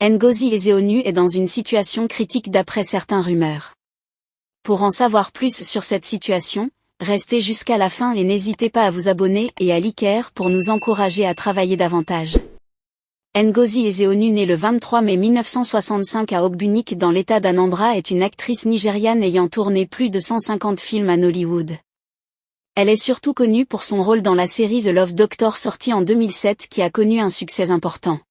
Ngozi Ezeudu est dans une situation critique d'après certaines rumeurs. Pour en savoir plus sur cette situation, restez jusqu'à la fin et n'hésitez pas à vous abonner et à liker pour nous encourager à travailler davantage. Ngozi Ezeudu, née le 23 mai 1965 à Ogbunik dans l'état d'Anambra, est une actrice nigériane ayant tourné plus de 150 films à Nollywood. Elle est surtout connue pour son rôle dans la série The Love Doctor sortie en 2007 qui a connu un succès important.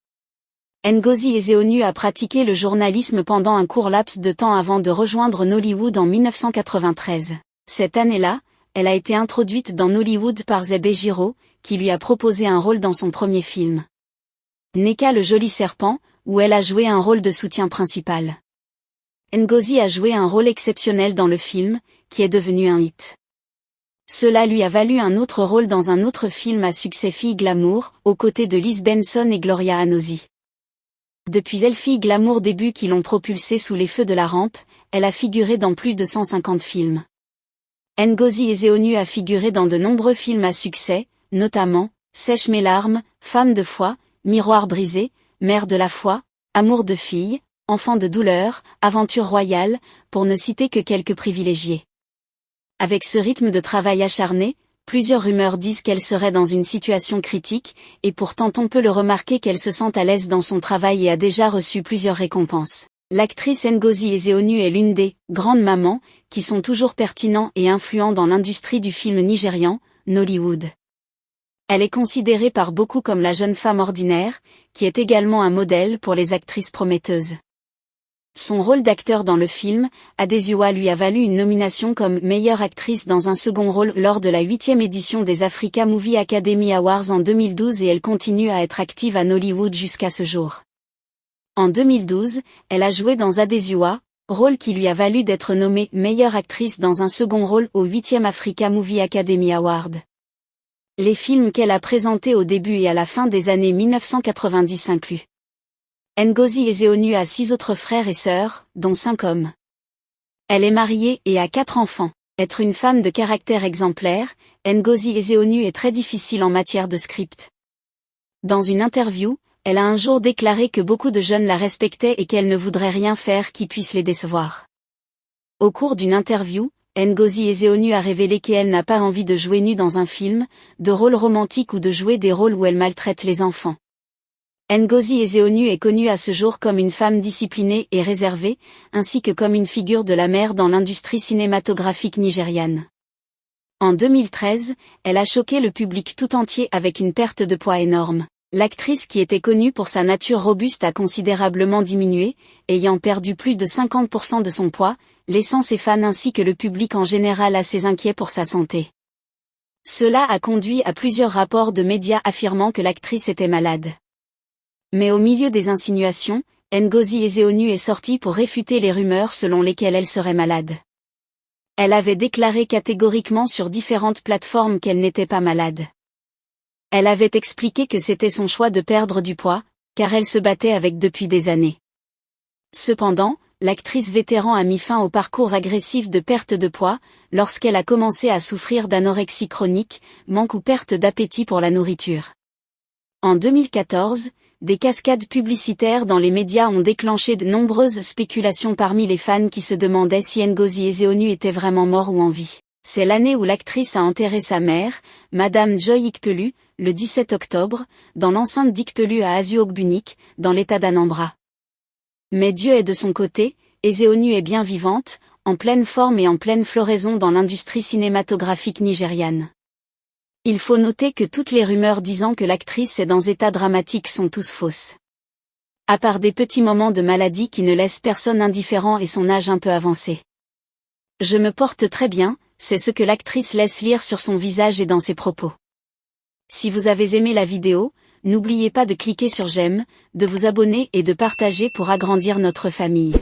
Ngozi Ezeudu a pratiqué le journalisme pendant un court laps de temps avant de rejoindre Nollywood en 1993. Cette année-là, elle a été introduite dans Nollywood par Zeb Ejiro, qui lui a proposé un rôle dans son premier film. Nneka le joli serpent, où elle a joué un rôle de soutien principal. Ngozi a joué un rôle exceptionnel dans le film, qui est devenu un hit. Cela lui a valu un autre rôle dans un autre film à succès, Fille Glamour, aux côtés de Liz Benson et Gloria Anosi. Depuis Fille Glamour début qui l'ont propulsée sous les feux de la rampe, elle a figuré dans plus de 150 films. Ngozi Ezeudu a figuré dans de nombreux films à succès, notamment Sèche mes larmes, Femme de foi, Miroir brisé, Mère de la foi, Amour de fille, Enfant de douleur, Aventure royale, pour ne citer que quelques privilégiés. Avec ce rythme de travail acharné, plusieurs rumeurs disent qu'elle serait dans une situation critique, et pourtant on peut le remarquer qu'elle se sent à l'aise dans son travail et a déjà reçu plusieurs récompenses. L'actrice Ngozi Ezeudu est l'une des « grandes mamans » qui sont toujours pertinents et influents dans l'industrie du film nigérian, Nollywood. Elle est considérée par beaucoup comme la jeune femme ordinaire, qui est également un modèle pour les actrices prometteuses. Son rôle d'acteur dans le film, Adesuwa, lui a valu une nomination comme meilleure actrice dans un second rôle lors de la 8e édition des Africa Movie Academy Awards en 2012 et elle continue à être active à Nollywood jusqu'à ce jour. En 2012, elle a joué dans Adesuwa, rôle qui lui a valu d'être nommée meilleure actrice dans un second rôle au 8e Africa Movie Academy Award. Les films qu'elle a présentés au début et à la fin des années 1990 incluent. Ngozi Ezeudu a 6 autres frères et sœurs, dont 5 hommes. Elle est mariée et a 4 enfants. Être une femme de caractère exemplaire, Ngozi Ezeudu est très difficile en matière de script. Dans une interview, elle a un jour déclaré que beaucoup de jeunes la respectaient et qu'elle ne voudrait rien faire qui puisse les décevoir. Au cours d'une interview, Ngozi Ezeudu a révélé qu'elle n'a pas envie de jouer nue dans un film, de rôle romantique ou de jouer des rôles où elle maltraite les enfants. Ngozi Ezeudu est connue à ce jour comme une femme disciplinée et réservée, ainsi que comme une figure de la mère dans l'industrie cinématographique nigériane. En 2013, elle a choqué le public tout entier avec une perte de poids énorme. L'actrice qui était connue pour sa nature robuste a considérablement diminué, ayant perdu plus de 50% de son poids, laissant ses fans ainsi que le public en général assez inquiet pour sa santé. Cela a conduit à plusieurs rapports de médias affirmant que l'actrice était malade. Mais au milieu des insinuations, Ngozi Ezeudu est sortie pour réfuter les rumeurs selon lesquelles elle serait malade. Elle avait déclaré catégoriquement sur différentes plateformes qu'elle n'était pas malade. Elle avait expliqué que c'était son choix de perdre du poids, car elle se battait avec depuis des années. Cependant, l'actrice vétéran a mis fin au parcours agressif de perte de poids, lorsqu'elle a commencé à souffrir d'anorexie chronique, manque ou perte d'appétit pour la nourriture. En 2014, des cascades publicitaires dans les médias ont déclenché de nombreuses spéculations parmi les fans qui se demandaient si Ngozi Ezeudu était vraiment mort ou en vie. C'est l'année où l'actrice a enterré sa mère, Madame Joy Ikpelu, le 17 octobre, dans l'enceinte d'Ikpelu à Azu-Ogbunik, dans l'état d'Anambra. Mais Dieu est de son côté, Ezeudu est bien vivante, en pleine forme et en pleine floraison dans l'industrie cinématographique nigériane. Il faut noter que toutes les rumeurs disant que l'actrice est dans état dramatique sont tous fausses. À part des petits moments de maladie qui ne laissent personne indifférent et son âge un peu avancé. Je me porte très bien, c'est ce que l'actrice laisse lire sur son visage et dans ses propos. Si vous avez aimé la vidéo, n'oubliez pas de cliquer sur j'aime, de vous abonner et de partager pour agrandir notre famille.